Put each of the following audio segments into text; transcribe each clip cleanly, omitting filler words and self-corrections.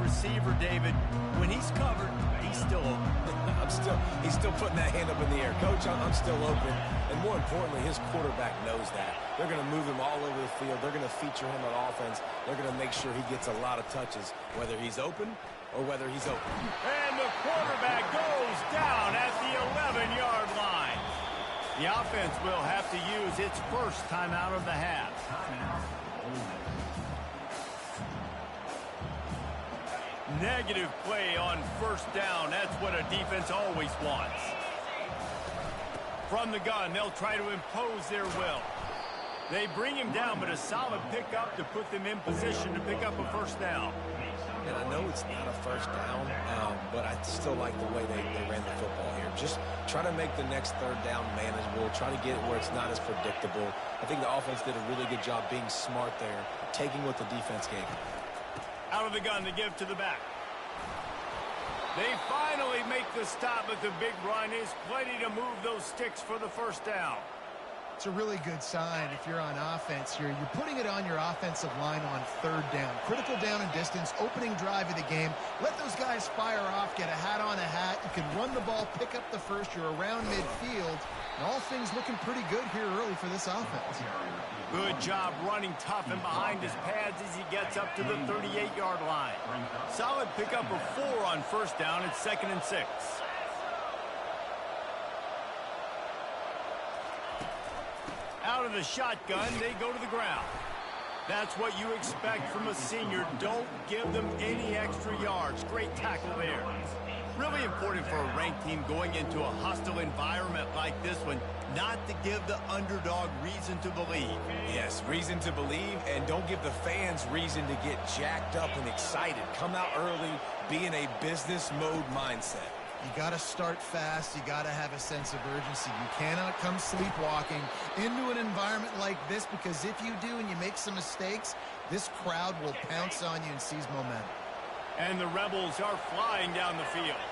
receiver, David, when he's covered, he's still open. He's still putting that hand up in the air. Coach, I'm still open. And more importantly, his quarterback knows that. They're going to move him all over the field. They're going to feature him on offense. They're going to make sure he gets a lot of touches, whether he's open or whether he's open. And the quarterback goes down at the 11-yard line. The offense will have to use its first timeout of the half. Negative play on first down. That's what a defense always wants. From the gun, they'll try to impose their will. They bring him down, but a solid pickup to put them in position to pick up a first down. And I know it's not a first down, but I still like the way they ran the football here. Just try to make the next third down manageable. Try to get it where it's not as predictable. I think the offense did a really good job being smart there, taking what the defense gave them. Out of the gun to give to the back. They finally make the stop, but the big run is plenty to move those sticks for the first down. It's a really good sign if you're on offense here. You're putting it on your offensive line on third down. Critical down and distance, opening drive of the game. Let those guys fire off, get a hat on a hat. You can run the ball, pick up the first. You're around midfield. And all things looking pretty good here early for this offense. Good job running tough and behind his pads as he gets up to the 38-yard line. Solid pickup of 4 on first down. It's 2nd and 6. Out of the shotgun, they go to the ground. That's what you expect from a senior. Don't give them any extra yards. Great tackle there. Really important for a ranked team going into a hostile environment like this one, not to give the underdog reason to believe. Yes, reason to believe, and don't give the fans reason to get jacked up and excited. Come out early, be in a business mode mindset. You got to start fast. You got to have a sense of urgency. You cannot come sleepwalking into an environment like this, because if you do and you make some mistakes, this crowd will pounce on you and seize momentum. And the Rebels are flying down the field.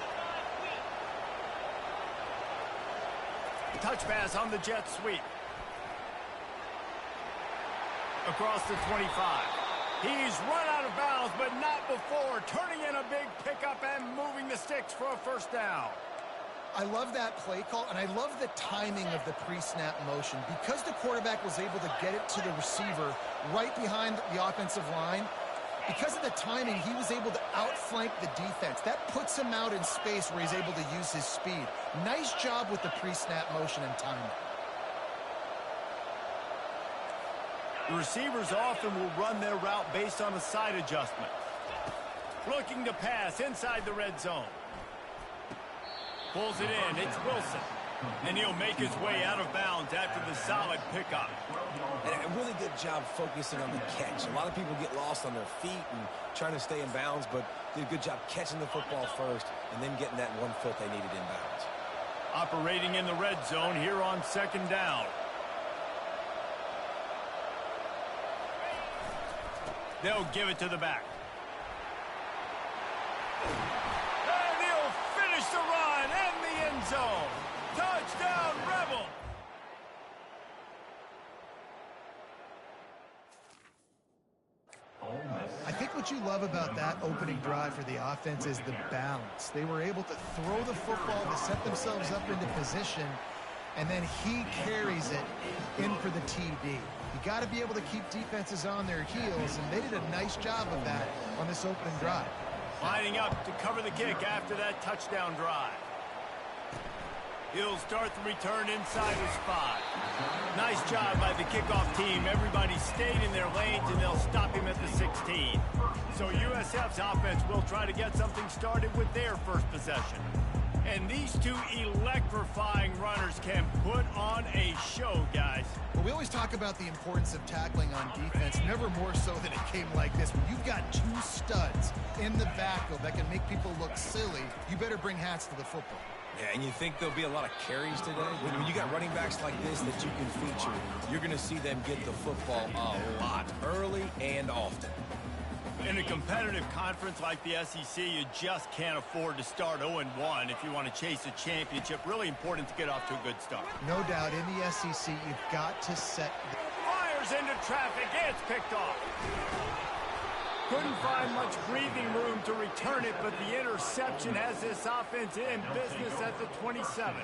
Touch pass on the jet sweep. Across the 25. He's run out of bounds, but not before. Turning in a big pickup and moving the sticks for a first down. I love that play call, and I love the timing of the pre-snap motion. Because the quarterback was able to get it to the receiver right behind the offensive line, because of the timing, he was able to outflank the defense. That puts him out in space where he's able to use his speed. Nice job with the pre-snap motion and timing. The receivers often will run their route based on a side adjustment. Looking to pass inside the red zone. Pulls it in. It's Wilson. And he'll make his way out of bounds after the solid pickup. And a really good job focusing on the catch. A lot of people get lost on their feet and trying to stay in bounds, but did a good job catching the football first and then getting that 1 foot they needed in bounds. Operating in the red zone here on 2nd down. They'll give it to the back. And he'll finish the run and the end zone. Touchdown, Rebel! I think what you love about that opening drive for the offense is the balance. They were able to throw the football to set themselves up into position, and then he carries it in for the TD. You got to be able to keep defenses on their heels, and they did a nice job of that on this opening drive. Lining up to cover the kick after that touchdown drive. He'll start the return inside his 5. Nice job by the kickoff team. Everybody stayed in their lanes, and they'll stop him at the 16. So USF's offense will try to get something started with their first possession. And these two electrifying runners can put on a show, guys. Well, we always talk about the importance of tackling on defense, never more so than it came like this. When you've got 2 studs in the backfield that can make people look silly, you better bring hats to the football. Yeah, and you think there'll be a lot of carries today? When you got running backs like this that you can feature, you're going to see them get the football a lot, early and often. In a competitive conference like the SEC, you just can't afford to start 0-1 if you want to chase a championship. Really important to get off to a good start. No doubt, in the SEC, you've got to set... Fires into traffic. It's picked off. Couldn't find much breathing room to return it, but the interception has this offense in business at the 27.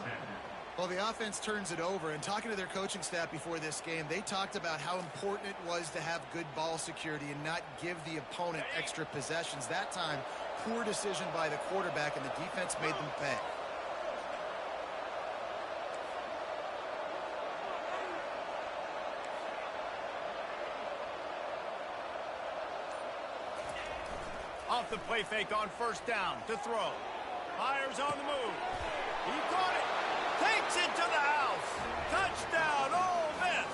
Well, the offense turns it over, and talking to their coaching staff before this game, they talked about how important it was to have good ball security and not give the opponent extra possessions. That time, poor decision by the quarterback, and the defense made them pay. Off the play fake on first down to throw. Fires on the move. He caught it. Takes it to the house. Touchdown, Ole Miss.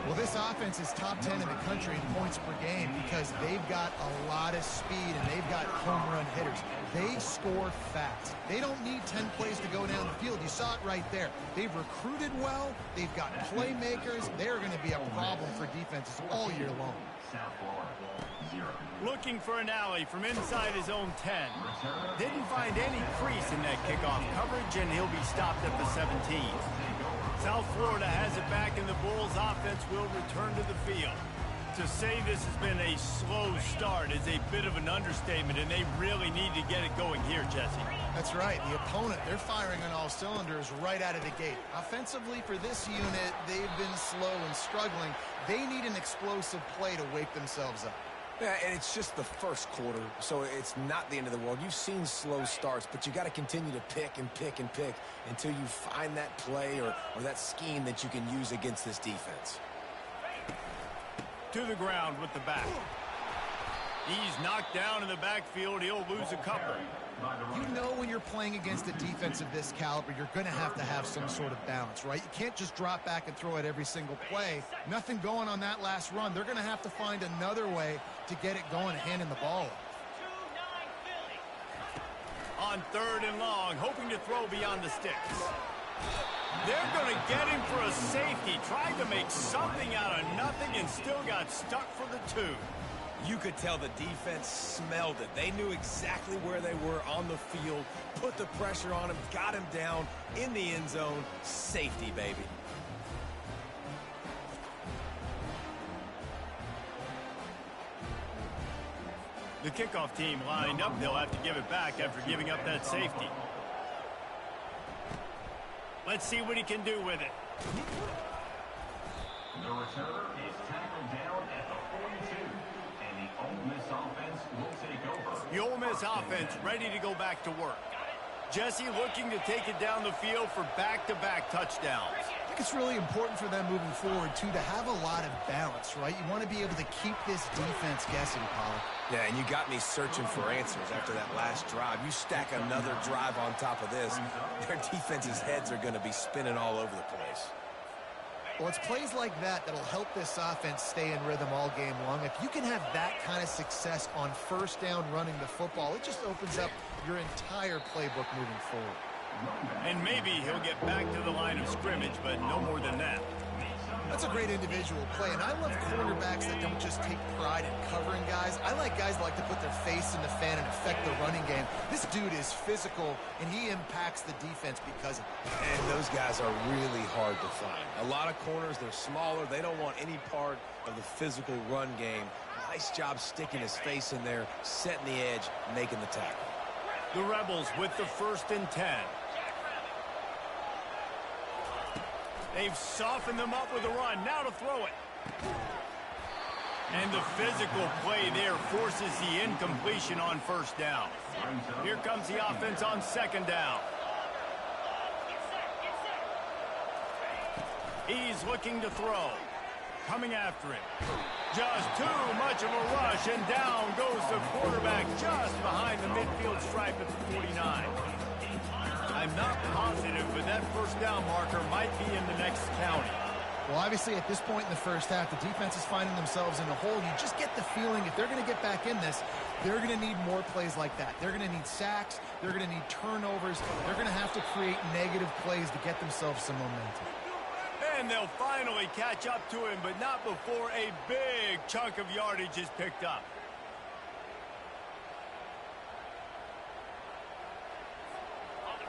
Well, this offense is top 10 in the country in points per game because they've got a lot of speed and they've got home run hitters. They score fast. They don't need 10 plays to go down the field. You saw it right there. They've recruited well. They've got playmakers. They're going to be a problem for defenses all year long. Looking for an alley from inside his own 10. Didn't find any crease in that kickoff coverage, and he'll be stopped at the 17. South Florida has it back, and the Bulls offense will return to the field. To say this has been a slow start is a bit of an understatement, and they really need to get it going here, Jesse. That's right. The opponent, they're firing on all cylinders right out of the gate. Offensively, for this unit, they've been slow and struggling. They need an explosive play to wake themselves up. Yeah, and it's just the first quarter, so it's not the end of the world. You've seen slow starts, but you got to continue to pick and pick and pick until you find that play or that scheme that you can use against this defense. To the ground with the back. He's knocked down in the backfield. He'll lose a couple. You know when you're playing against a defense of this caliber, you're going to have some sort of balance, right? You can't just drop back and throw it every single play. Nothing going on that last run. They're going to have to find another way to get it going and handing the ball off. On third and long, hoping to throw beyond the sticks. They're going to get him for a safety. Tried to make something out of nothing and still got stuck for the 2. You could tell the defense smelled it. They knew exactly where they were on the field, put the pressure on him, got him down in the end zone. Safety, baby. The kickoff team lined up. They'll have to give it back after giving up that safety. Let's see what he can do with it. The returner is tackled down at the 42. Ole Miss offense will take over. The Ole Miss offense ready to go back to work. Jesse looking to take it down the field for back-to-back touchdowns. I think it's really important for them moving forward, too, to have a lot of balance, right? You want to be able to keep this defense guessing, Pollard. Yeah, and you got me searching for answers after that last drive. You stack another drive on top of this, their defense's heads are going to be spinning all over the place. Well, it's plays like that that'll help this offense stay in rhythm all game long. If you can have that kind of success on first down running the football, it just opens up your entire playbook moving forward. And maybe he'll get back to the line of scrimmage, but no more than that. That's a great individual play, and I love cornerbacks that don't just take pride in covering guys. I like guys that like to put their face in the fan and affect the running game. This dude is physical, and he impacts the defense because of it. And those guys are really hard to find. A lot of corners, they're smaller. They don't want any part of the physical run game. Nice job sticking his face in there, setting the edge, making the tackle. The Rebels with the 1st and 10. They've softened them up with a run. Now to throw it. And the physical play there forces the incompletion on first down. Here comes the offense on 2nd down. He's looking to throw. Coming after him. Just too much of a rush, and down goes the quarterback just behind the midfield stripe at the 49. I'm not positive, but that first down marker might be in the next county. Well, obviously, at this point in the first half, the defense is finding themselves in a hole. You just get the feeling if they're going to get back in this, they're going to need more plays like that. They're going to need sacks. They're going to need turnovers. They're going to have to create negative plays to get themselves some momentum. And they'll finally catch up to him, but not before a big chunk of yardage is picked up.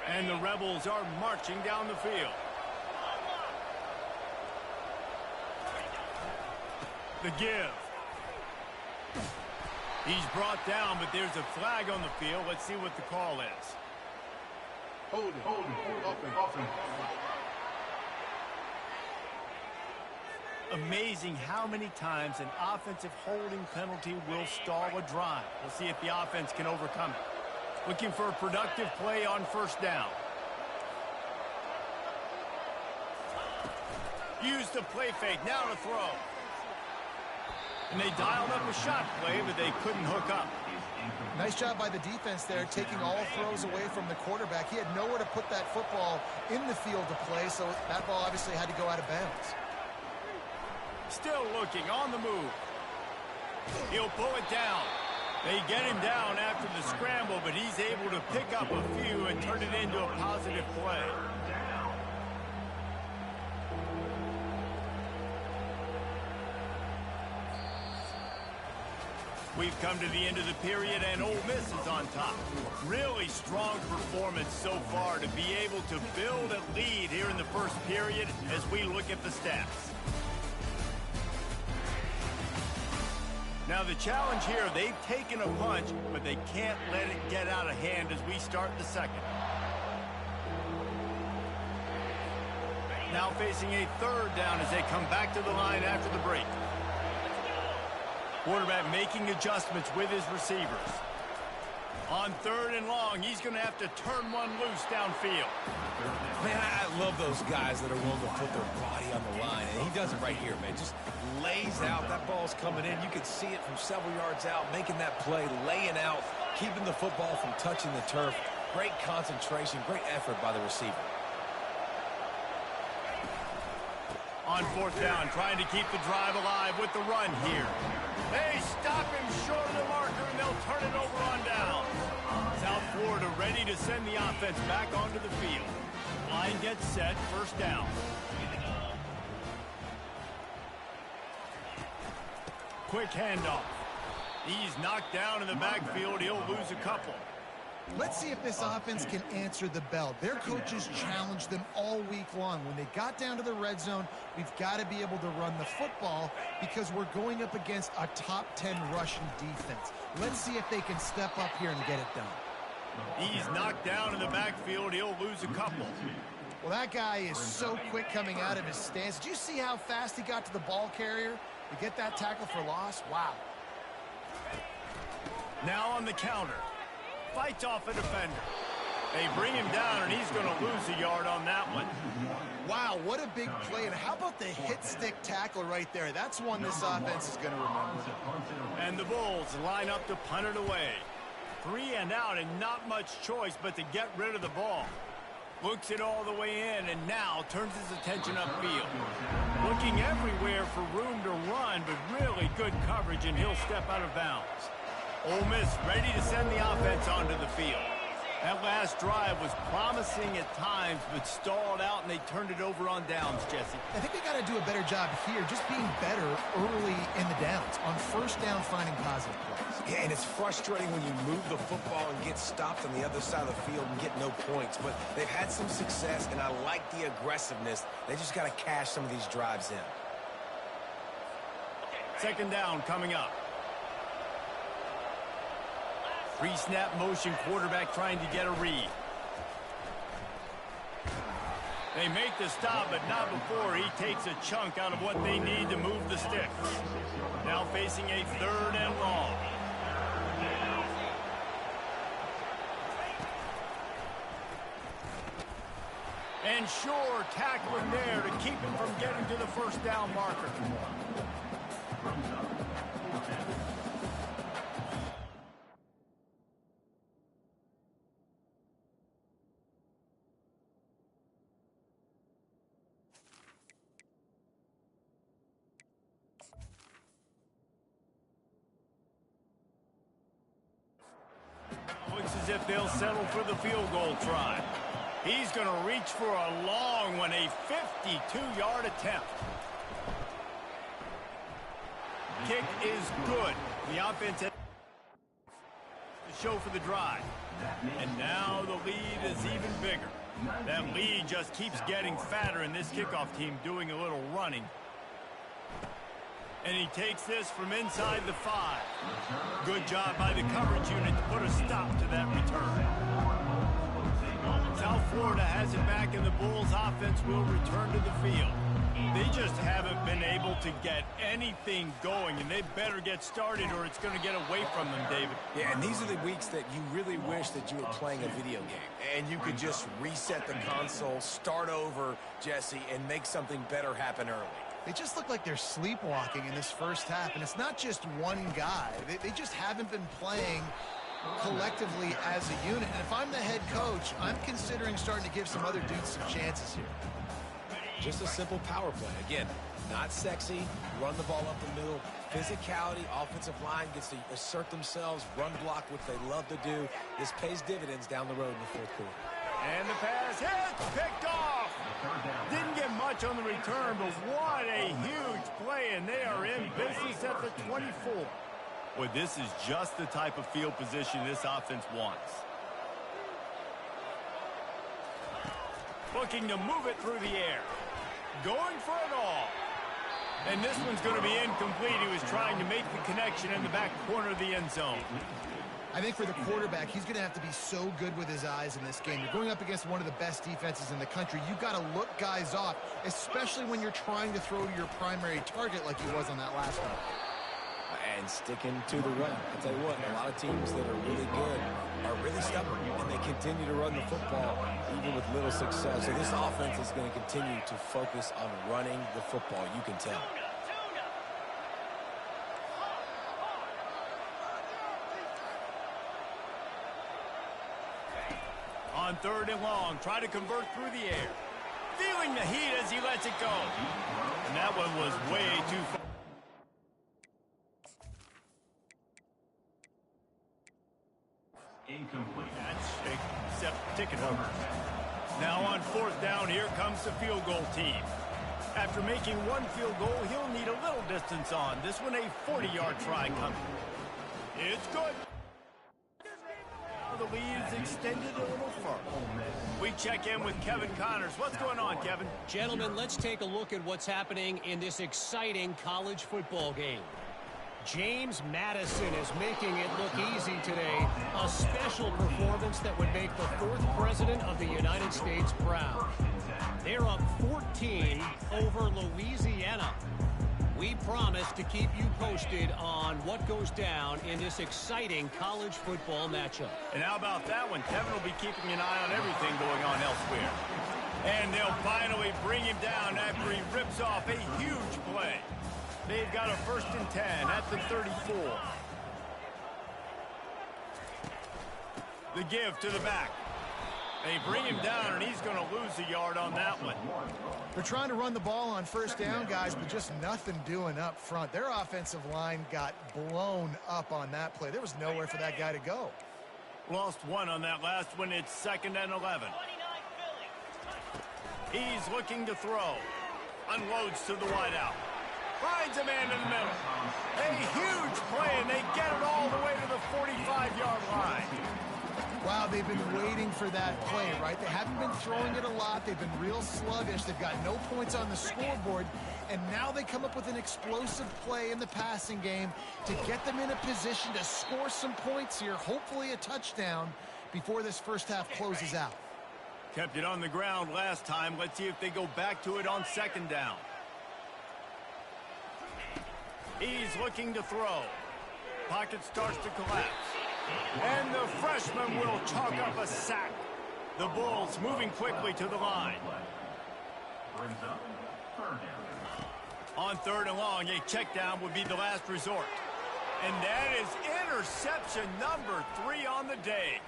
And the Rebels are marching down the field. The give. He's brought down, but there's a flag on the field. Let's see what the call is. Hold it. Offense. Amazing how many times an offensive holding penalty will stall a drive. We'll see if the offense can overcome it. Looking for a productive play on first down. Use the play fake. Now to throw. And they dialed up a shot play, but they couldn't hook up. Nice job by the defense there, taking all throws away from the quarterback. He had nowhere to put that football in the field to play, so that ball obviously had to go out of bounds. Still looking, on the move. He'll pull it down. They get him down after the scramble, but he's able to pick up a few and turn it into a positive play. We've come to the end of the period, and Ole Miss is on top. Really strong performance so far to be able to build a lead here in the first period as we look at the stats. Now the challenge here, they've taken a punch, but they can't let it get out of hand as we start the second. Now facing a third down as they come back to the line after the break. Quarterback making adjustments with his receivers. On third and long, he's going to have to turn one loose downfield. Man, I love those guys that are willing to put their body on the line. And he does it right here, man. Just lays out. That ball's coming in. You can see it from several yards out, making that play, laying out, keeping the football from touching the turf. Great concentration, great effort by the receiver. On fourth down, trying to keep the drive alive with the run here. They stop him short of the marker, and they'll turn it over on down. South Florida ready to send the offense back onto the field. Line gets set, first down. Quick handoff. He's knocked down in the backfield. He'll lose a couple. Let's see if this offense can answer the bell. Their coaches challenged them all week long. When they got down to the red zone, we've got to be able to run the football because we're going up against a top 10 Russian defense. Let's see if they can step up here and get it done. He's knocked down in the backfield. He'll lose a couple. Well, that guy is so quick coming out of his stance. Did you see how fast he got to the ball carrier to get that tackle for loss? Wow. Now on the counter. Fights off a defender. They bring him down, and he's going to lose a yard on that one. Wow, what a big play. And how about the hit-stick tackle right there? That's one this offense is going to remember. And the Bulls line up to punt it away. 3 and out, and not much choice but to get rid of the ball. Looks it all the way in, and now turns his attention upfield. Looking everywhere for room to run, but really good coverage, and he'll step out of bounds. Ole Miss ready to send the offense onto the field. That last drive was promising at times, but stalled out, and they turned it over on downs, Jesse. I think they got to do a better job here, just being better early in the downs. On first down, finding positive plays. Yeah, and it's frustrating when you move the football and get stopped on the other side of the field and get no points. But they've had some success, and I like the aggressiveness. They just got to cash some of these drives in. Second down coming up. Pre-snap motion, quarterback trying to get a read. They make the stop, but not before he takes a chunk out of what they need to move the sticks. Now facing a third and long. And sure, tackling there to keep him from getting to the first down marker. Looks as if they'll settle for the field goal try. He's going to reach for a long one, a 52-yard attempt. Kick is good. The offense has to show for the drive. And now the lead is even bigger. That lead just keeps getting fatter, and this kickoff team doing a little running. And he takes this from inside the 5. Good job by the coverage unit to put a stop to that return. South Florida has it back, and the Bulls offense will return to the field. They just haven't been able to get anything going, and they better get started or it's going to get away from them, David. Yeah, and these are the weeks that you really wish that you were playing a video game and you could just reset the console, start over, Jesse, and make something better happen early. They just look like they're sleepwalking in this first half, and it's not just one guy. They just haven't been playing collectively as a unit. And if I'm the head coach, I'm considering starting to give some other dudes some chances here. Just a simple power play. Again, not sexy, run the ball up the middle, physicality, offensive line gets to assert themselves, run block, which they love to do. This pays dividends down the road in the fourth quarter. And the pass hits, picked off. Didn't get much on the return, but what a huge play, and they are in business at the 24. Boy, this is just the type of field position this offense wants. Looking to move it through the air. Going for it all. And this one's going to be incomplete. He was trying to make the connection in the back corner of the end zone. I think for the quarterback, he's going to have to be so good with his eyes in this game. You're going up against one of the best defenses in the country. You've got to look guys off, especially when you're trying to throw to your primary target like he was on that last one. And sticking to the run. I'll tell you what, a lot of teams that are really good are really stubborn, and they continue to run the football even with little success. So this offense is going to continue to focus on running the football, you can tell. On 3rd and long, try to convert through the air. Feeling the heat as he lets it go. And that one was way too far. Incomplete. That's a ticket over. Now on 4th down, here comes the field goal team. After making one field goal, he'll need a little distance on. This one a 40-yard try coming. It's good. Now the lead is extended a little further. We check in with Kevin Connors. What's going on, Kevin? Gentlemen, let's take a look at what's happening in this exciting college football game. James Madison is making it look easy today. A special performance that would make the 4th president of the United States proud. They're up 14 over Louisiana. We promise to keep you posted on what goes down in this exciting college football matchup. And how about that one? Kevin will be keeping an eye on everything going on elsewhere. And they'll finally bring him down after he rips off a huge play. They've got a 1st and 10 at the 34. The give to the back. They bring him down, and he's going to lose a yard on that one. They're trying to run the ball on 1st down, guys, but just nothing doing up front. Their offensive line got blown up on that play. There was nowhere for that guy to go. Lost one on that last one. It's 2nd and 11. He's looking to throw. Unloads to the wideout. Finds a man in the middle. A huge play, and they get it all the way to the 45-yard line. Wow, they've been waiting for that play, right? They haven't been throwing it a lot. They've been real sluggish. They've got no points on the scoreboard. And now they come up with an explosive play in the passing game to get them in a position to score some points here, hopefully a touchdown, before this first half closes out. Kept it on the ground last time. Let's see if they go back to it on 2nd down. He's looking to throw. Pocket starts to collapse. And the freshman will chalk up a sack. The Bulls moving quickly to the line. Brings up 3rd down. On 3rd and long, a check down would be the last resort. And that is interception number 3 on the day.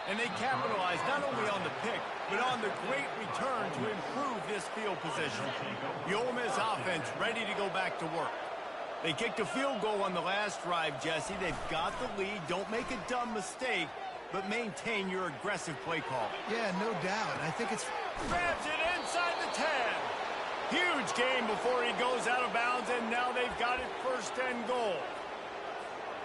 And they capitalize not only on the pick, but on the great return to improve this field position. The Ole Miss offense ready to go back to work. They kicked a field goal on the last drive, Jesse. They've got the lead. Don't make a dumb mistake, but maintain your aggressive play call. Yeah, no doubt. I think it's... Grabs it inside the 10. Huge game before he goes out of bounds, and now they've got it 1st and goal.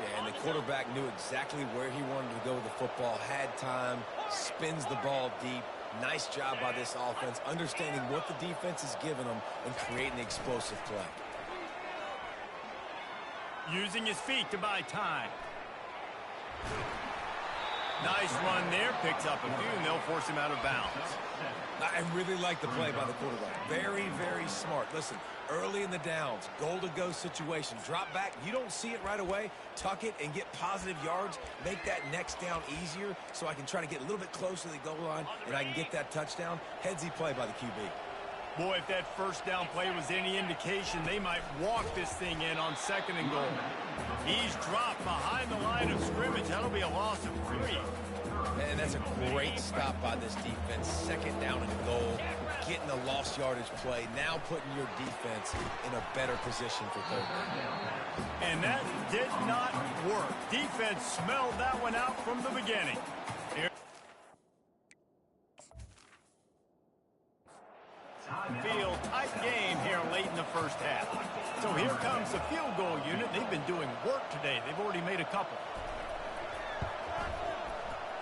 Yeah, and the quarterback knew exactly where he wanted to go with the football, had time, spins the ball deep. Nice job by this offense, understanding what the defense is giving them and creating an explosive play. Using his feet to buy time. Nice run there. Picks up a few, and they'll force him out of bounds. I really like the play by the quarterback. Very, very smart. Listen, early in the downs, goal-to-go situation. Drop back. You don't see it right away. Tuck it and get positive yards. Make that next down easier so I can try to get a little bit closer to the goal line and I can get that touchdown. Headsy play by the QB. Boy, if that first down play was any indication, they might walk this thing in on 2nd and goal. He's dropped behind the line of scrimmage. That'll be a loss of 3. And that's a great stop by this defense. 2nd down and goal, getting a lost yardage play, now putting your defense in a better position for 3rd down. And that did not work. Defense smelled that one out from the beginning. Field tight game here late in the first half. So here comes the field goal unit. They've been doing work today. They've already made a couple.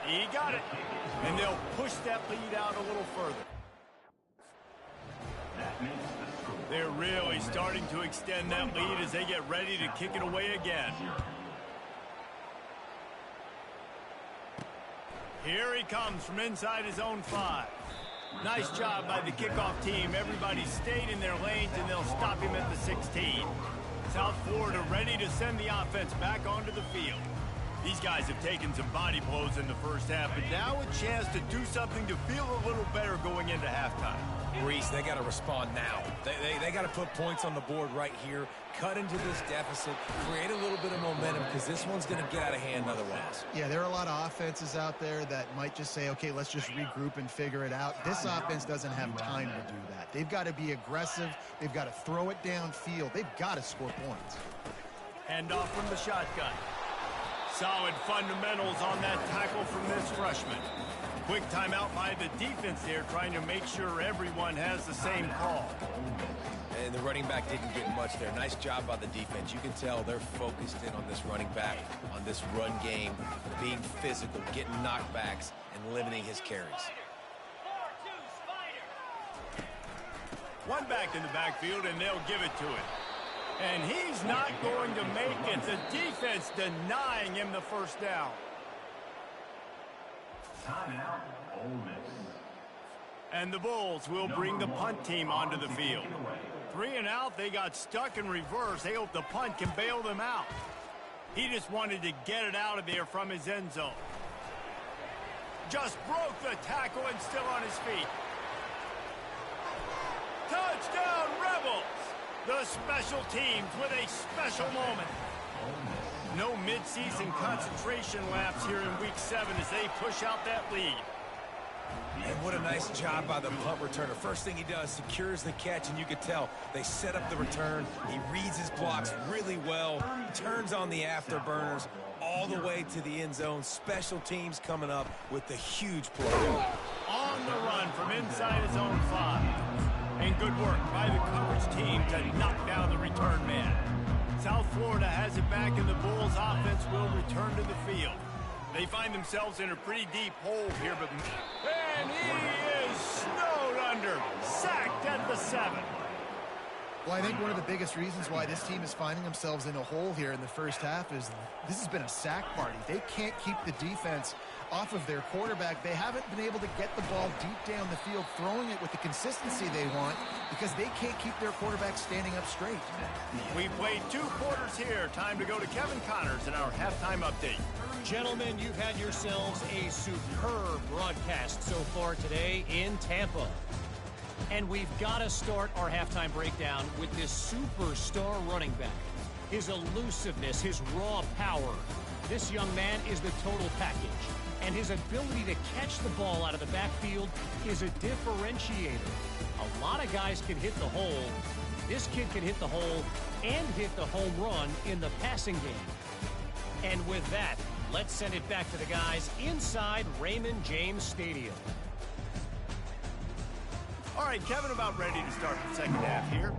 He got it. And they'll push that lead out a little further. They're really starting to extend that lead as they get ready to kick it away again. Here he comes from inside his own 5. Nice job by the kickoff team. Everybody stayed in their lanes, and they'll stop him at the 16. South Florida ready to send the offense back onto the field. These guys have taken some body blows in the first half, but now a chance to do something to feel a little better going into halftime. Reese, they got to respond now. They got to put points on the board right here, cut into this deficit, create a little bit of momentum because this one's going to get out of hand otherwise. Yeah, there are a lot of offenses out there that might just say, okay, let's just regroup and figure it out. This offense doesn't have time to do that. They've got to be aggressive. They've got to throw it downfield. They've got to score points. Hand off from the shotgun. Solid fundamentals on that tackle from this freshman. Quick timeout by the defense there, trying to make sure everyone has the same call. And the running back didn't get much there. Nice job by the defense. You can tell they're focused in on this running back, on this run game, being physical, getting knockbacks, and limiting his carries. One back in the backfield, and they'll give it to him. And he's not going to make it. The defense denying him the first down. Timeout, Ole Miss. And the Bulls will bring the punt team onto the field. 3 and out, they got stuck in reverse. They hope the punt can bail them out. He just wanted to get it out of there from his end zone. Just broke the tackle and still on his feet. Touchdown, Rebels! The special teams with a special moment. No midseason concentration laps here in Week 7 as they push out that lead. And what a nice job by the punt returner. First thing he does, secures the catch, and you can tell they set up the return. He reads his blocks really well, turns on the afterburners all the way to the end zone. Special teams coming up with the huge play. On the run from inside his own 5. And good work by the coverage team to knock down the return man. South Florida has it back, and the Bulls offense will return to the field. They find themselves in a pretty deep hole here, but... And he is snowed under, sacked at the 7. Well, I think one of the biggest reasons why this team is finding themselves in a hole here in the first half is this has been a sack party. They can't keep the defense off of their quarterback. They haven't been able to get the ball deep down the field, throwing it with the consistency they want because they can't keep their quarterback standing up straight. We played 2 quarters here. Time to go to Kevin Connors in our halftime update. Gentlemen, you've had yourselves a superb broadcast so far today in Tampa. And we've got to start our halftime breakdown with this superstar running back. His elusiveness, his raw power. This young man is the total package. And his ability to catch the ball out of the backfield is a differentiator. A lot of guys can hit the hole. This kid can hit the hole and hit the home run in the passing game. And with that, let's send it back to the guys inside Raymond James Stadium. All right, Kevin, about ready to start the second half here.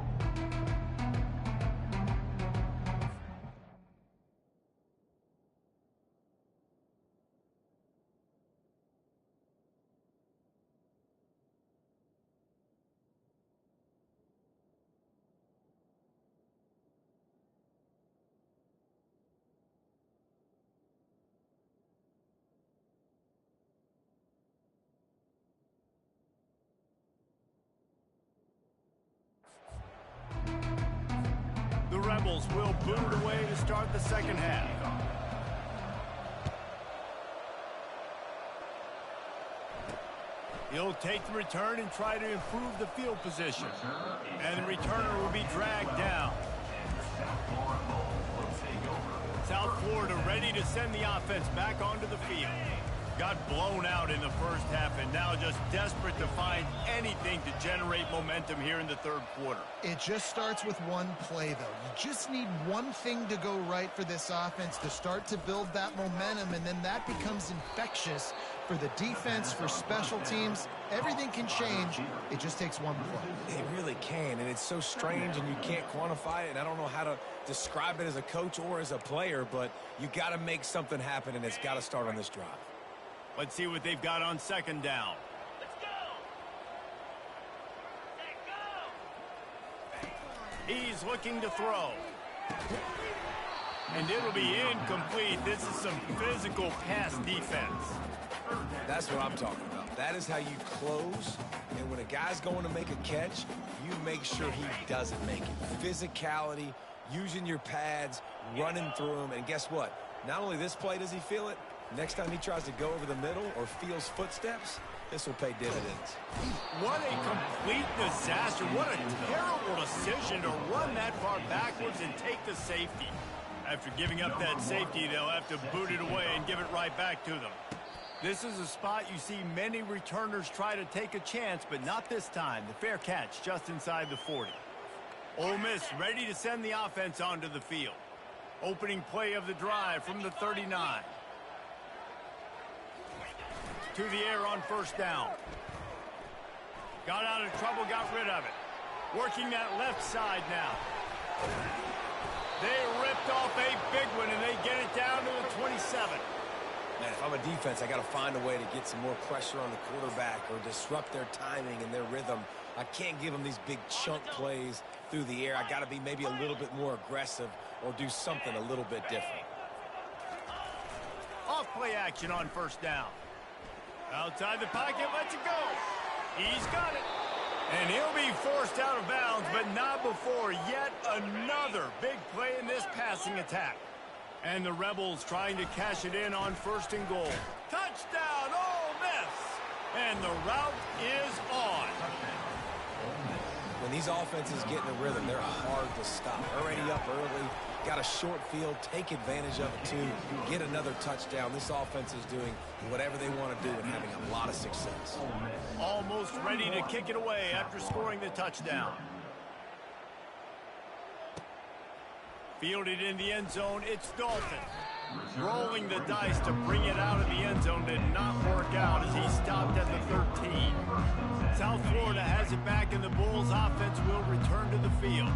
Rebels will boot it away to start the second half. He'll take the return and try to improve the field position. And the returner will be dragged down. South Florida ready to send the offense back onto the field. Got blown out in the first half and now just desperate to find anything to generate momentum here in the third quarter. It just starts with one play, though. You just need one thing to go right for this offense to start to build that momentum, and then that becomes infectious for the defense, for special teams. Everything can change. It just takes one play. It really can, and it's so strange, and you can't quantify it, and I don't know how to describe it as a coach or as a player, but you got to make something happen, and it's got to start on this drive. Let's see what they've got on second down. He's looking to throw. And it'll be incomplete. This is some physical pass defense. That's what I'm talking about. That is how you close. And when a guy's going to make a catch, you make sure he doesn't make it. Physicality, using your pads, running through them. And guess what? Not only this play does he feel it, next time he tries to go over the middle or feels footsteps, this will pay dividends. What a complete disaster. What a terrible decision to run that far backwards and take the safety. After giving up that safety, they'll have to boot it away and give it right back to them. This is a spot you see many returners try to take a chance, but not this time. The fair catch just inside the 40. Ole Miss ready to send the offense onto the field. Opening play of the drive from the 39. To the air on first down. Got out of trouble, got rid of it. Working that left side now. They ripped off a big one, and they get it down to the 27. Man, if I'm a defense, I got to find a way to get some more pressure on the quarterback or disrupt their timing and their rhythm. I can't give them these big chunk plays through the air. I got to be maybe a little bit more aggressive or do something a little bit different. Off play action on first down. Outside the pocket, lets it go. He's got it. And he'll be forced out of bounds, but not before yet another big play in this passing attack. And the Rebels trying to cash it in on first and goal. Touchdown, Ole Miss! And the route is on. When these offenses get in a rhythm, they're hard to stop. Already up early, got a short field, take advantage of it too, get another touchdown. This offense is doing whatever they want to do and having a lot of success. Almost ready to kick it away after scoring the touchdown. Fielded in the end zone, it's Dalton. Rolling the dice to bring it out of the end zone did not work out as he stopped at the 13. South Florida has it back, and the Bulls offense will return to the field.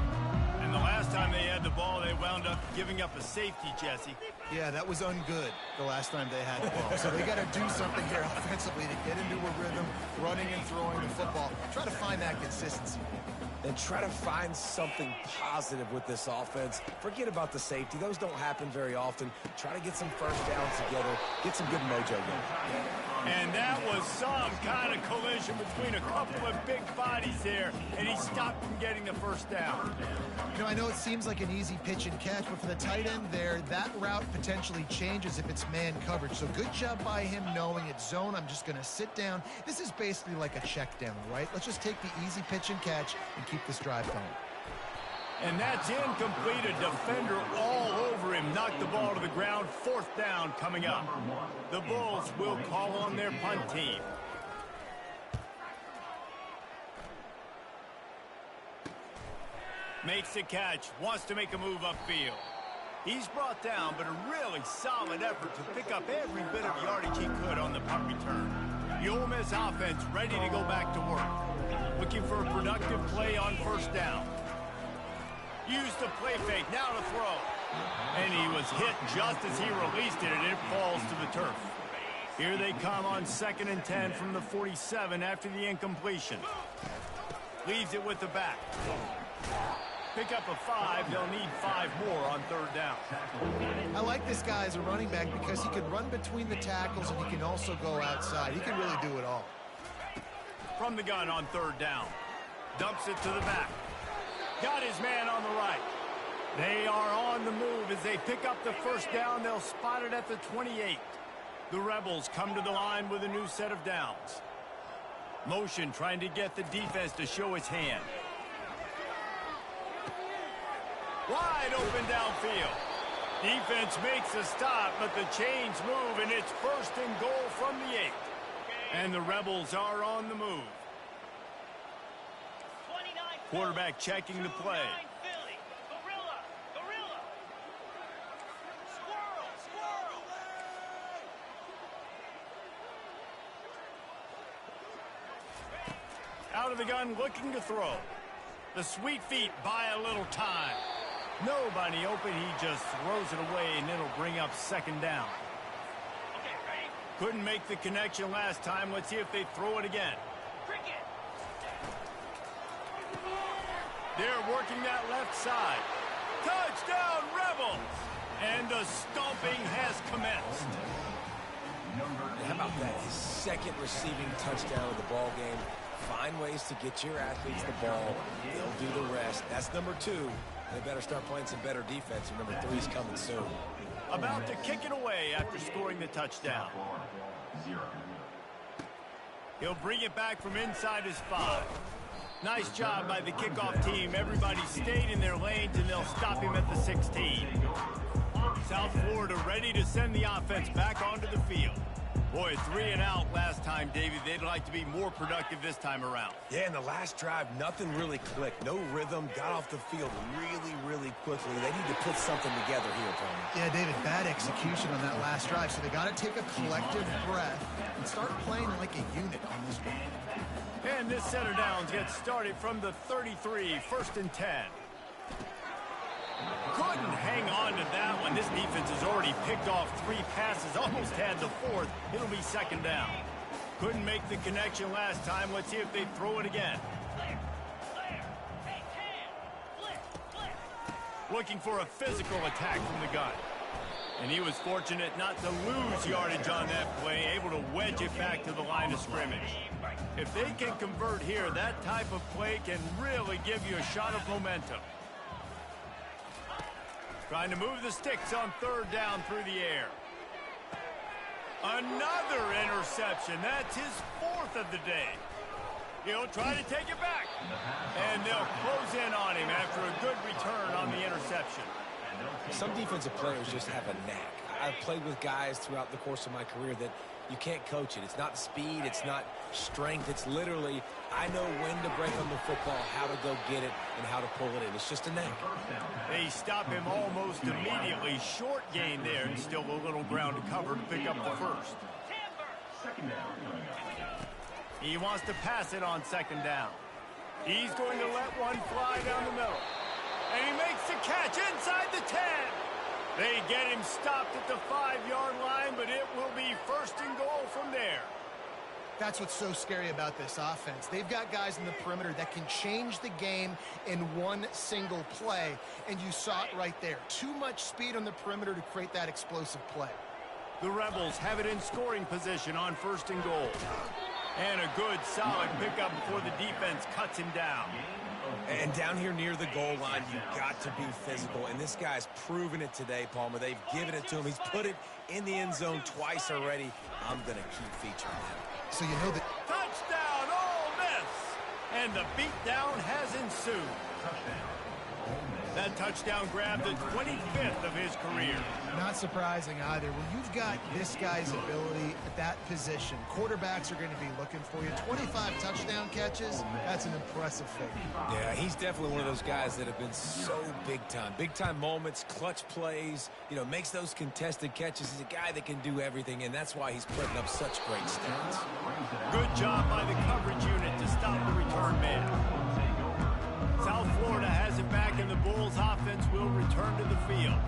And the last time they had the ball, they wound up giving up a safety, Jesse. Yeah, that was ungood the last time they had the ball. So they got to do something here offensively to get into a rhythm, running and throwing the football. Try to find that consistency. And try to find something positive with this offense. Forget about the safety. Those don't happen very often. Try to get some first downs together. Get some good mojo going. And that was some kind of collision between a couple of big bodies there, and he stopped from getting the first down. You know, I know it seems like an easy pitch and catch, but for the tight end there, that route potentially changes if it's man coverage. So good job by him knowing it's zone. I'm just going to sit down. This is basically like a check down, right? Let's just take the easy pitch and catch and keep this drive going. And that's incomplete. A defender all over him. Knocked the ball to the ground. Fourth down coming up. The Bulls will call on their punt team. Makes the catch. Wants to make a move upfield. He's brought down, but a really solid effort to pick up every bit of yardage he could on the punt return. The Ole Miss offense ready to go back to work. Looking for a productive play on first down. Used the play fake, now to throw. And he was hit just as he released it, and it falls to the turf. Here they come on 2nd and 10 from the 47 after the incompletion. Leaves it with the back. Pick up a 5, they'll need 5 more on third down. I like this guy as a running back because he can run between the tackles and he can also go outside. He can really do it all. From the gun on third down. Dumps it to the back. Got his man on the right. They are on the move as they pick up the first down. They'll spot it at the 28. The Rebels come to the line with a new set of downs. Motion trying to get the defense to show its hand. Wide open downfield. Defense makes a stop, but the chains move, and it's first and goal from the 8. And the Rebels are on the move. Quarterback checking the play. Out of the gun, looking to throw. The sweet feet buy a little time. Nobody open, he just throws it away, and it'll bring up second down. Couldn't make the connection last time. Let's see if they throw it again. They're working that left side. Touchdown, Rebels! And the stomping has commenced. How about that? His second receiving touchdown of the ball game. Find ways to get your athletes the ball. They'll do the rest. That's number 2. They better start playing some better defense. Number 3's coming soon. About to kick it away after scoring the touchdown. He'll bring it back from inside his 5. Nice job by the kickoff team. Everybody stayed in their lanes, and they'll stop him at the 16. South Florida ready to send the offense back onto the field. Boy, 3 and out last time, Davey. They'd like to be more productive this time around. Yeah, in the last drive, nothing really clicked. No rhythm. Got off the field really quickly. They need to put something together here, Tony. Yeah, David, bad execution on that last drive, so they got to take a collective breath and start playing like a unit on this one. And this set of downs gets started from the 33, 1st and 10. Couldn't hang on to that one. This defense has already picked off 3 passes, almost had the 4th. It'll be second down. Couldn't make the connection last time. Let's see if they throw it again. Looking for a physical attack from the gun. And he was fortunate not to lose yardage on that play, able to wedge it back to the line of scrimmage. If they can convert here, that type of play can really give you a shot of momentum. Trying to move the sticks on 3rd down through the air. Another interception. That's his 4th of the day. He'll try to take it back. And they'll close in on him after a good return on the interception. Some defensive players just have a knack. I've played with guys throughout the course of my career that you can't coach it. It's not speed. It's not strength. It's literally, I know when to break on the football, how to go get it, and how to pull it in. It's just a knack. They stop him almost immediately. Short gain there, and still a little ground to cover to pick up the 1st. He wants to pass it on 2nd down. He's going to let one fly down the middle. And he makes the catch inside the 10. They get him stopped at the 5-yard line, but it will be 1st and goal from there. That's what's so scary about this offense. They've got guys in the perimeter that can change the game in one single play, and you saw it right there. Too much speed on the perimeter to create that explosive play. The Rebels have it in scoring position on 1st and goal. And a good, solid pickup before the defense cuts him down. And down here near the goal line, you've got to be physical. And this guy's proven it today, Palmer. They've given it to him. He's put it in the end zone twice already. I'm going to keep featuring him. So you know that... Touchdown, Ole Miss! And the beatdown has ensued. That touchdown grabbed the 25th of his career. Not surprising either. When you've got this guy's ability at that position, quarterbacks are going to be looking for you. 25 touchdown catches, that's an impressive figure. Yeah, he's definitely one of those guys that have been so big time. Big time moments, clutch plays, you know, makes those contested catches. He's a guy that can do everything, and that's why he's putting up such great stats. Good job by the coverage unit to stop the return man. South Florida has it back, and the Bulls offense will return to the field.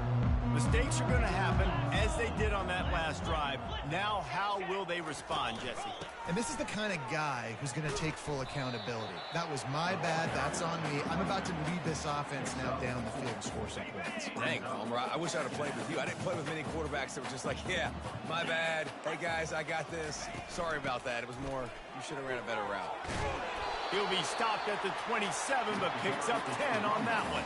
Mistakes are going to happen, as they did on that last drive. Now, how will they respond, Jesse? And this is the kind of guy who's going to take full accountability. That was my bad. That's on me. I'm about to lead this offense now down the field and score some points. Dang, Palmer, I wish I'd have played with you. I didn't play with many quarterbacks that were just like, yeah, my bad. Hey, guys, I got this. Sorry about that. It was more, you should have ran a better route. He'll be stopped at the 27, but picks up 10 on that one.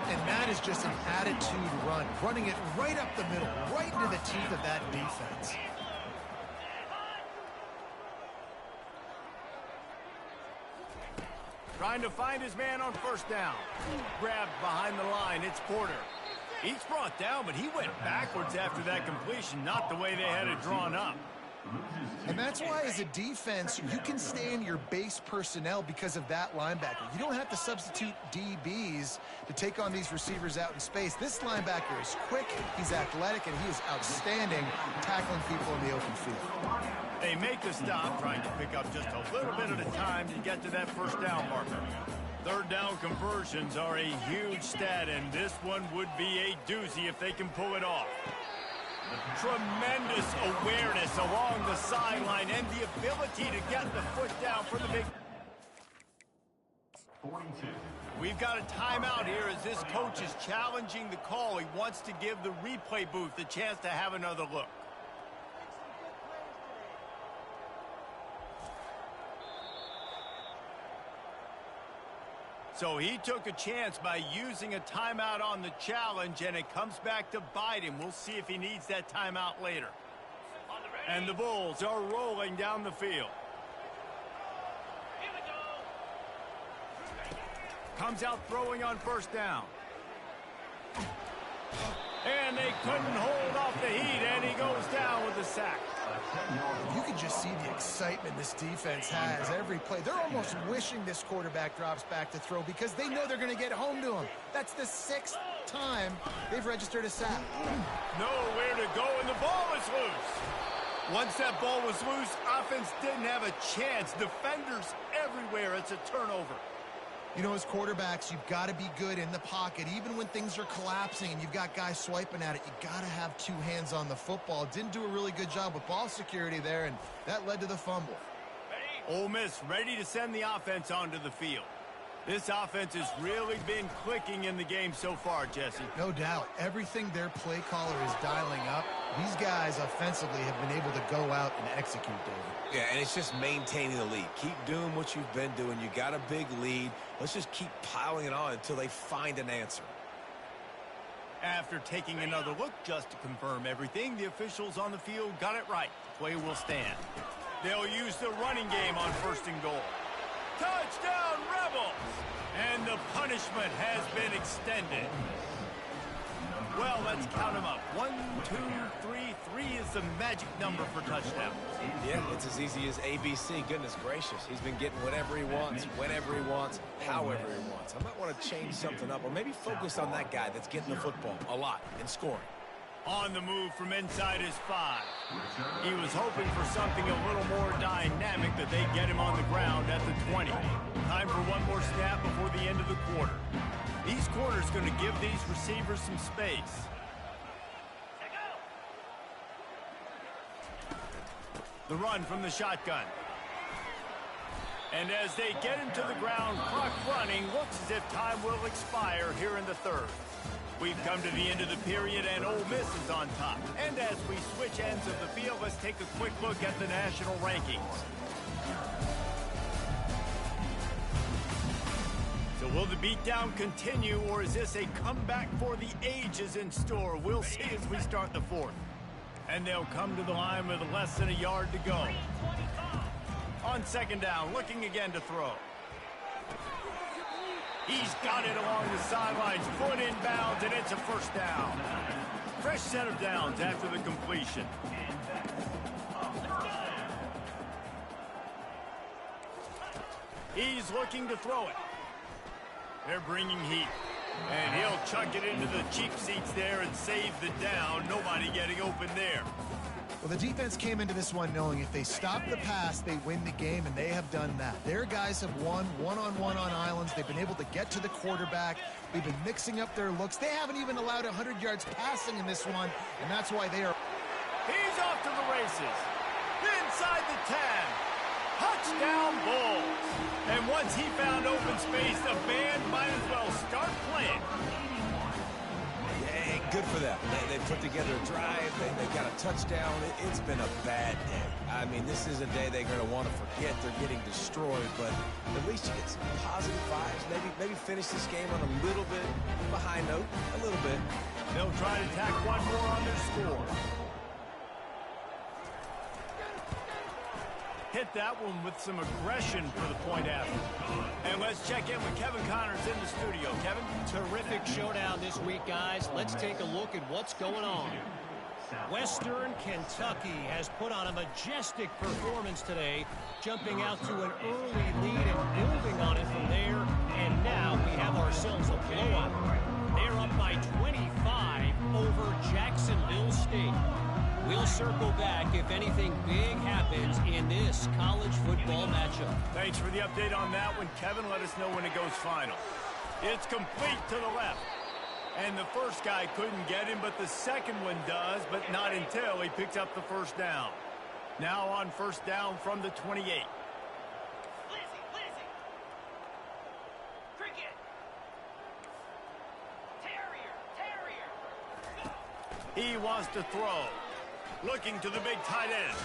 And that is just an attitude run, running it right up the middle, right into the teeth of that defense. Trying to find his man on first down. Grabbed behind the line, it's Porter. He's brought down, but he went backwards after that completion, not the way they had it drawn up. And that's why, as a defense, you can stay in your base personnel because of that linebacker. You don't have to substitute DBs to take on these receivers out in space. This linebacker is quick, he's athletic, and he is outstanding tackling people in the open field. They make the stop, trying to pick up just a little bit at a time to get to that first down marker. Third down conversions are a huge stat, and this one would be a doozy if they can pull it off. Tremendous awareness along the sideline and the ability to get the foot down for the big... 42. We've got a timeout here as this coach is challenging the call. He wants to give the replay booth a chance to have another look. So he took a chance by using a timeout on the challenge, and it comes back to bite him. We'll see if he needs that timeout later. And the Bulls are rolling down the field. Comes out throwing on first down. And they couldn't hold off the heat, and he goes down with a sack. You can just see the excitement this defense has every play. They're almost wishing this quarterback drops back to throw because they know they're going to get home to him. That's the 6th time they've registered a sack. Nowhere to go, and the ball is loose. Once that ball was loose, offense didn't have a chance. Defenders everywhere. It's a turnover. You know, as quarterbacks, you've got to be good in the pocket. Even when things are collapsing and you've got guys swiping at it, you got to have 2 hands on the football. Didn't do a really good job with ball security there, and that led to the fumble. Ole Miss ready to send the offense onto the field. This offense has really been clicking in the game so far, Jesse. No doubt. Everything their play caller is dialing up, these guys offensively have been able to go out and execute, David. Yeah, and it's just maintaining the lead. Keep doing what you've been doing. You got a big lead. Let's just keep piling it on until they find an answer. After taking another look just to confirm everything, the officials on the field got it right. The play will stand. They'll use the running game on first and goal. Touchdown, Rebels! And the punishment has been extended. Well, let's count them up. 1, 2, 3. 3 is the magic number for touchdowns. Yeah, it's as easy as ABC. Goodness gracious. He's been getting whatever he wants, whenever he wants, however he wants. I might want to change something up or maybe focus on that guy that's getting the football a lot and scoring. On the move from inside his 5. He was hoping for something a little more dynamic that they get him on the ground at the 20. Time for one more snap before the end of the quarter. These corners going to give these receivers some space. The run from the shotgun. And as they get him to the ground, clock running, looks as if time will expire here in the 3rd. We've come to the end of the period, and Ole Miss is on top. And as we switch ends of the field, let's take a quick look at the national rankings. So will the beatdown continue, or is this a comeback for the ages in store? We'll see as we start the 4th. And they'll come to the line with less than a yard to go. On second down, looking again to throw. He's got it along the sidelines, foot inbounds, and it's a first down. Fresh set of downs after the completion. He's looking to throw it. They're bringing heat. And he'll chuck it into the cheap seats there and save the down. Nobody getting open there. Well, the defense came into this one knowing if they stop the pass, they win the game, and they have done that. Their guys have won one-on-one on islands. They've been able to get to the quarterback. They've been mixing up their looks. They haven't even allowed 100 yards passing in this one, and that's why they are... He's off to the races. Inside the 10. Touchdown Bulls. And once he found open space, the band might as well start playing. Yeah, Good for them. They put together a drive. They got a touchdown. It's been a bad day. I mean, this is a day they're going to want to forget. They're getting destroyed, but at least you get some positive vibes. Maybe finish this game on a little bit of a high note, a little bit. They'll try to tack one more on their score. Hit that one with some aggression for the point after. And let's check in with Kevin Connors in the studio. Kevin? Terrific showdown this week, guys. Let's take a look at what's going on. Western Kentucky has put on a majestic performance today, jumping out to an early lead and building on it from there. And now we have ourselves a blowout. They're up by 25 over Jacksonville State. We'll circle back if anything big happens in this college football matchup. Thanks for the update on that one, Kevin. Let us know when it goes final. It's complete to the left. And the first guy couldn't get him, but the second one does, but not until he picks up the first down. Now on first down from the 28. He wants to throw. Looking to the big tight end.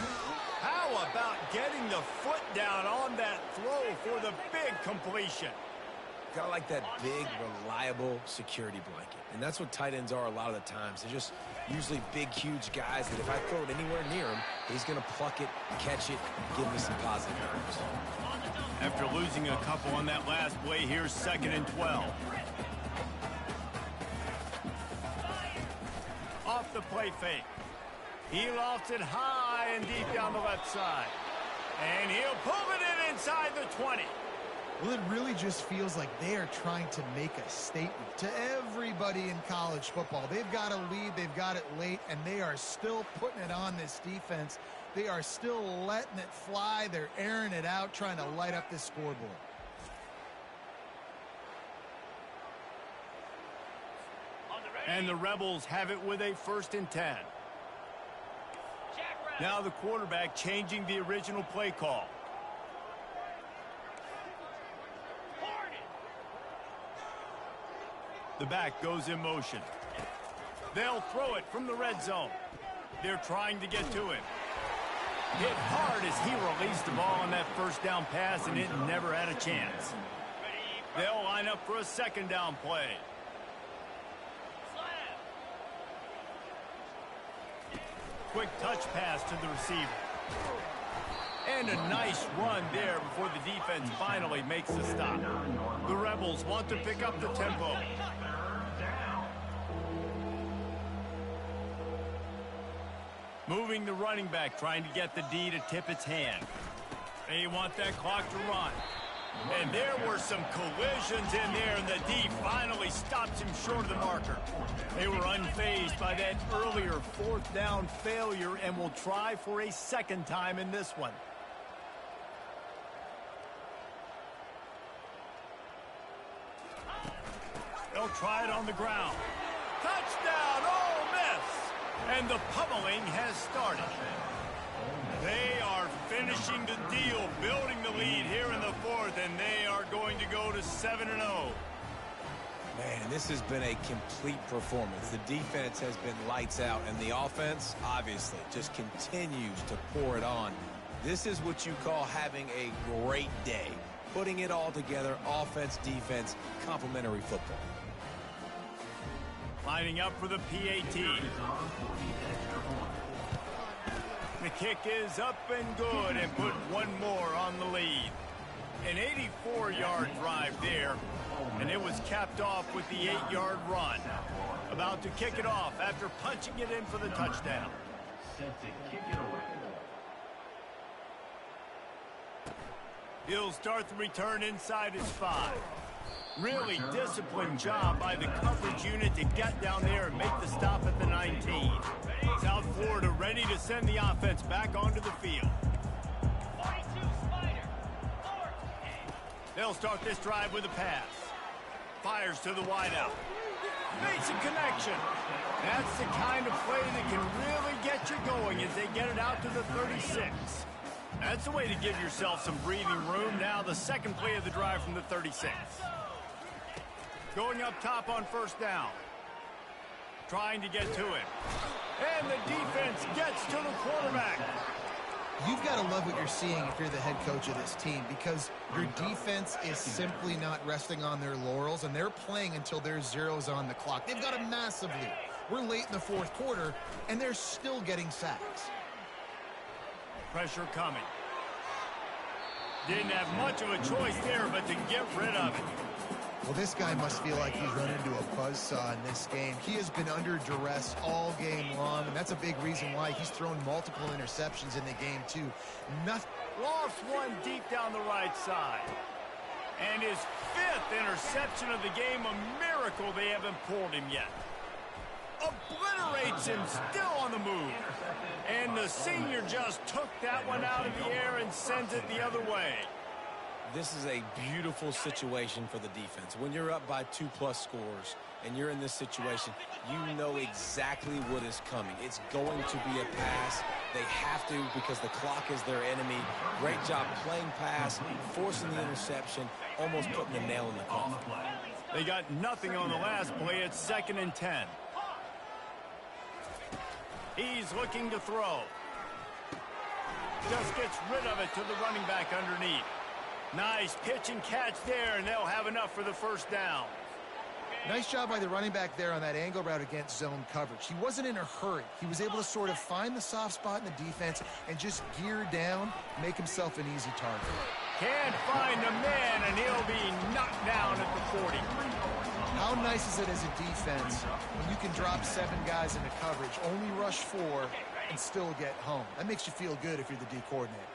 How about getting the foot down on that throw for the big completion? Got like that big, reliable security blanket. And that's what tight ends are a lot of the times. They're just usually big, huge guys that if I throw it anywhere near him, he's going to pluck it, catch it, give me some positive numbers. After losing a couple on that last play, here's 2nd and 12. Off the play fake. He lofts it high and deep down the left side. And he'll pull it in inside the 20. Well, it really just feels like they are trying to make a statement to everybody in college football. They've got a lead, they've got it late, and they are still putting it on this defense. They are still letting it fly. They're airing it out, trying to light up this scoreboard. And the Rebels have it with a 1st and 10. Now the quarterback changing the original play call. The back goes in motion. They'll throw it from the red zone. They're trying to get to him. Hit hard as he released the ball on that first down pass, and it never had a chance. They'll line up for a 2nd down play. Quick touch pass to the receiver. And a nice run there before the defense finally makes the stop. The Rebels want to pick up the tempo. Moving the running back, trying to get the D to tip its hand. They want that clock to run. And there were some collisions in there, and the D finally stops him short of the marker. They were unfazed by that earlier 4th down failure and will try for a 2nd time in this one. They'll try it on the ground. Touchdown, Ole Miss! And the pummeling has started. They are finishing the deal, building the lead here in the 4th, and they are going to go to 7-0. Man, this has been a complete performance. The defense has been lights out, and the offense, obviously, just continues to pour it on. This is what you call having a great day. Putting it all together, offense, defense, complementary football. Lining up for the PAT. The kick is up and good, and put one more on the lead. An 84-yard drive there, and it was capped off with the 8-yard run. About to kick it off after punching it in for the touchdown. Set to kick it away. He'll start the return inside his 5. Really disciplined job by the coverage unit to get down there and make the stop at the 19. South Florida ready to send the offense back onto the field. They'll start this drive with a pass. Fires to the wideout. Makes a connection. That's the kind of play that can really get you going as they get it out to the 36. That's the way to give yourself some breathing room. Now the 2nd play of the drive from the 36. Going up top on 1st down. trying to get to him. And the defense gets to the quarterback. You've got to love what you're seeing if you're the head coach of this team, because your defense is simply not resting on their laurels, and they're playing until there's zeros on the clock. They've got a massive lead. We're late in the fourth quarter, and they're still getting sacks. Pressure coming. Didn't have much of a choice there, but to get rid of it. Well, this guy must feel like he's run into a buzzsaw in this game. He has been under duress all game long, and that's a big reason why he's thrown multiple interceptions in the game, too. Lost one deep down the right side. And his 5th interception of the game, a miracle they haven't pulled him yet. Obliterates him, still on the move. And the senior just took that one out of the air and sends it the other way. This is a beautiful situation for the defense. When you're up by 2+ scores and you're in this situation, you know exactly what is coming. It's going to be a pass. They have to, because the clock is their enemy. Great job playing pass, forcing the interception, almost putting the nail in the coffin. They got nothing on the last play. It's 2nd and 10. He's looking to throw. Just gets rid of it to the running back underneath. Nice pitch and catch there, and they'll have enough for the first down. Nice job by the running back there on that angle route against zone coverage. He wasn't in a hurry. He was able to sort of find the soft spot in the defense and just gear down, make himself an easy target. Can't find a man, and he'll be knocked down at the 40. How nice is it as a defense when you can drop 7 guys into coverage, only rush 4, and still get home? That makes you feel good if you're the D coordinator.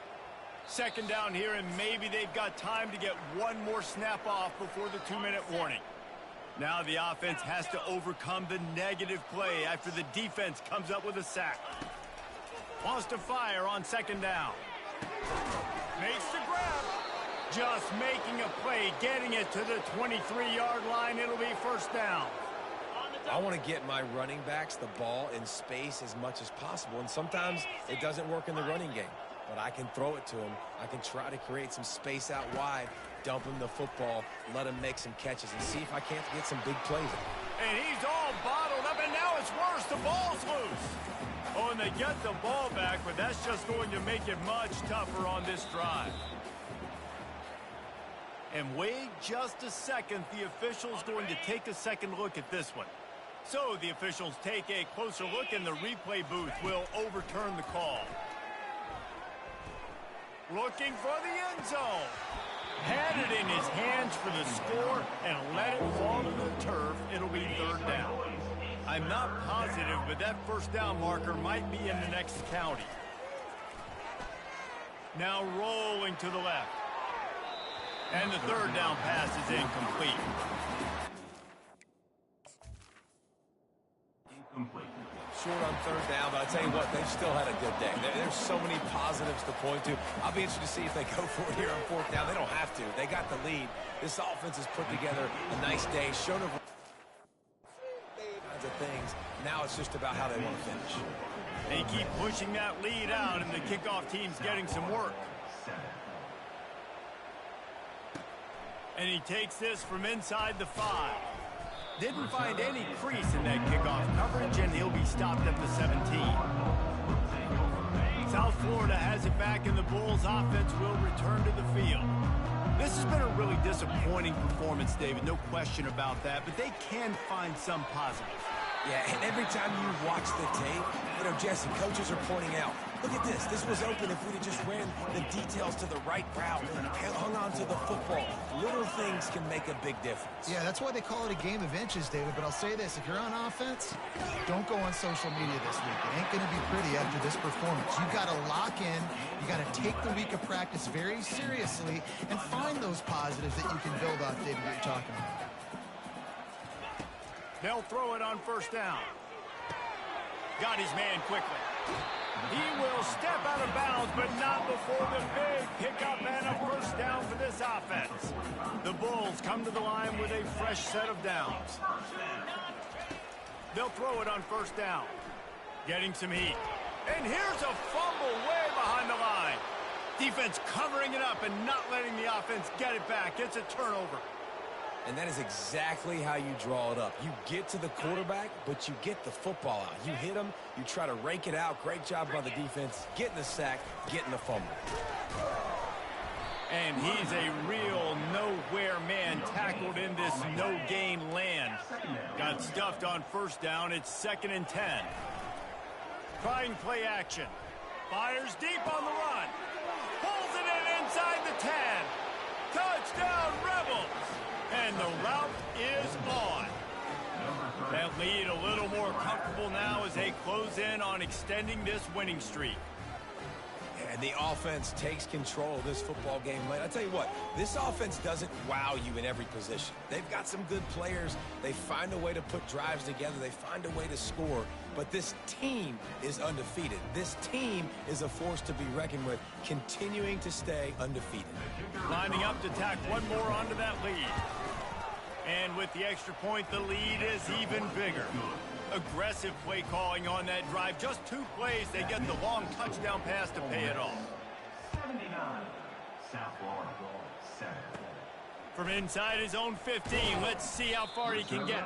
2nd down here, and maybe they've got time to get one more snap off before the 2-minute warning. Now the offense has to overcome the negative play after the defense comes up with a sack. Wants to fire on 2nd down. Makes the grab. Just making a play, getting it to the 23-yard line. It'll be 1st down. I want to get my running backs the ball in space as much as possible, and sometimes it doesn't work in the running game. But I can throw it to him. I can try to create some space out wide, dump him the football, let him make some catches, and see if I can't get some big plays. And he's all bottled up, and now it's worse. The ball's loose. Oh, and they get the ball back, but that's just going to make it much tougher on this drive. And wait just a second. The official's going to take a second look at this one. So the officials take a closer look, and the replay booth will overturn the call. Looking for the end zone. Had it in his hands for the score and let it fall to the turf. It'll be 3rd down. I'm not positive, but that 1st down marker might be in the next county. Now rolling to the left. And the 3rd down pass is incomplete. Short on 3rd down, but I tell you what, they've still had a good day. There's so many positives to point to. I'll be interested to see if they go for it here on 4th down. They don't have to. They got the lead. This offense has put together a nice day, shown a kinds of things. Now it's just about how they want to finish. They keep pushing that lead out, and the kickoff team's getting some work. And he takes this from inside the 5. Didn't find any crease in that kickoff coverage, and he'll be stopped at the 17. South Florida has it back, and the Bulls offense will return to the field. This has been a really disappointing performance, David, no question about that, but they can find some positives. Yeah, and every time you watch the tape, Jesse, coaches are pointing out, look at this. This was open if we'd have just ran the details to the right route and hung on to the football. Little things can make a big difference. Yeah, that's why they call it a game of inches, David. But I'll say this, if you're on offense, don't go on social media this week. It ain't going to be pretty after this performance. You got to lock in. You got to take the week of practice very seriously and find those positives that you can build off, David, what you're talking about. They'll throw it on 1st down. Got his man quickly. He will step out of bounds, but not before the big pickup and a 1st down for this offense. The Bulls come to the line with a fresh set of downs. They'll throw it on 1st down. Getting some heat. And here's a fumble way behind the line. Defense covering it up and not letting the offense get it back. It's a turnover. And that is exactly how you draw it up. You get to the quarterback, but you get the football out. You hit him, you try to rake it out. Great job by the defense, getting the sack, getting the fumble. And he's a real nowhere man tackled in this no-gain land. Got stuffed on first down. It's 2nd and 10. Trying play action. Fires deep on the run. Pulls it in inside the 10. Touchdown, Rebels. And the route is on. That lead a little more comfortable now as they close in on extending this winning streak. And the offense takes control of this football game. I tell you what, this offense doesn't wow you in every position. They've got some good players. They find a way to put drives together. They find a way to score. But this team is undefeated. This team is a force to be reckoned with, continuing to stay undefeated. Lining up to tack one more onto that lead. And with the extra point, the lead is even bigger. Aggressive play calling on that drive. Just 2 plays, they get the long touchdown pass to pay it off. 79, South Florida, 7. From inside his own 15, let's see how far he can get.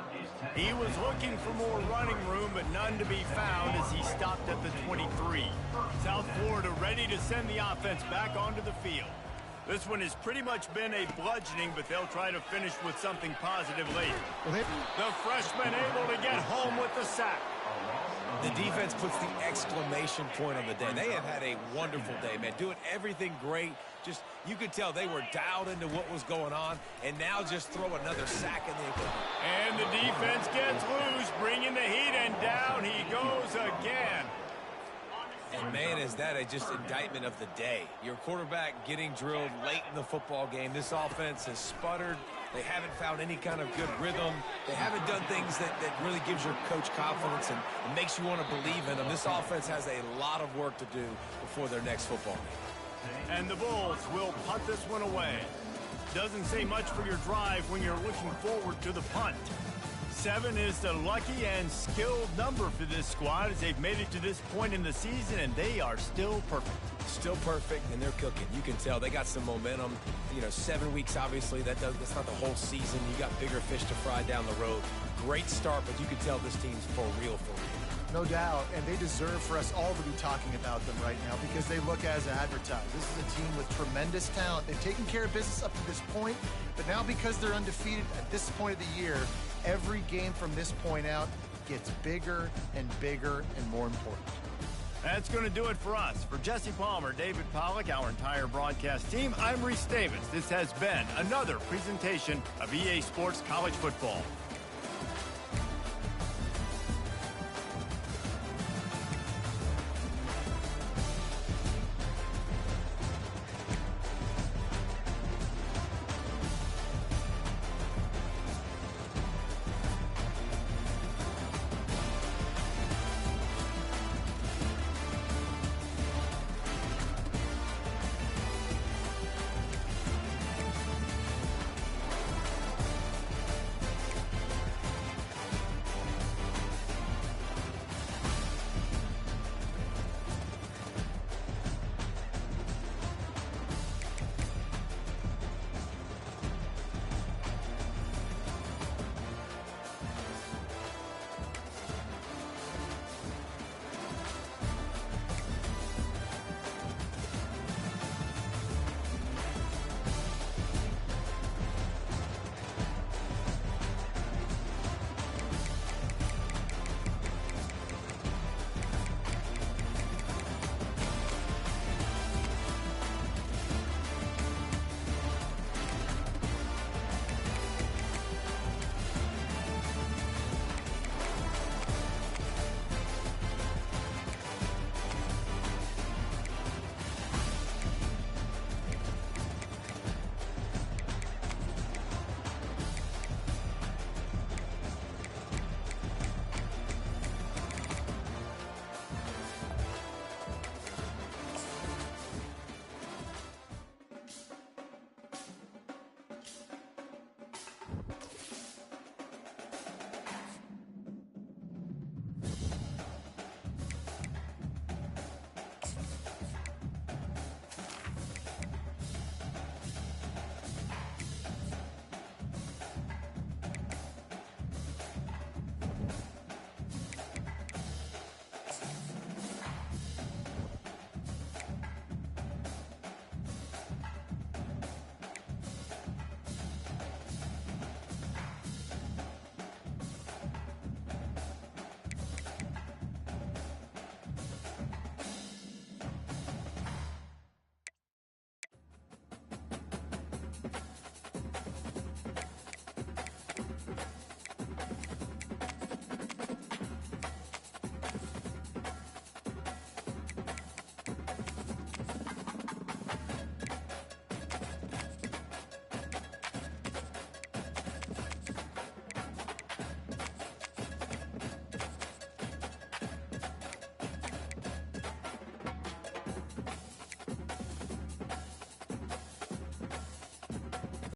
He was looking for more running room, but none to be found as he stopped at the 23. South Florida ready to send the offense back onto the field. This one has pretty much been a bludgeoning, but they'll try to finish with something positive late. The freshman able to get home with the sack. The defense puts the exclamation point on the day. They have had a wonderful day, man. Doing everything great. Just, you could tell they were dialed into what was going on, and now just throw another sack in the equation. And the defense gets loose, bringing the heat, and down he goes again. And, man, is that just indictment of the day. Your quarterback getting drilled late in the football game. This offense has sputtered. They haven't found any kind of good rhythm. They haven't done things that really gives your coach confidence and makes you want to believe in them. This offense has a lot of work to do before their next football game. And the Bulls will punt this one away. Doesn't say much for your drive when you're looking forward to the punt. 7 is the lucky and skilled number for this squad as they've made it to this point in the season, and they are still perfect. Still perfect, and they're cooking. You can tell they got some momentum. 7 weeks, obviously, that's not the whole season. You got bigger fish to fry down the road. Great start, but you can tell this team's for real, for real. No doubt, and they deserve for us all to be talking about them right now because they look as advertised. This is a team with tremendous talent. They've taken care of business up to this point, but now because they're undefeated at this point of the year, every game from this point out gets bigger and bigger and more important. That's going to do it for us. For Jesse Palmer, David Pollack, our entire broadcast team, I'm Reese Davis. This has been another presentation of EA Sports College Football.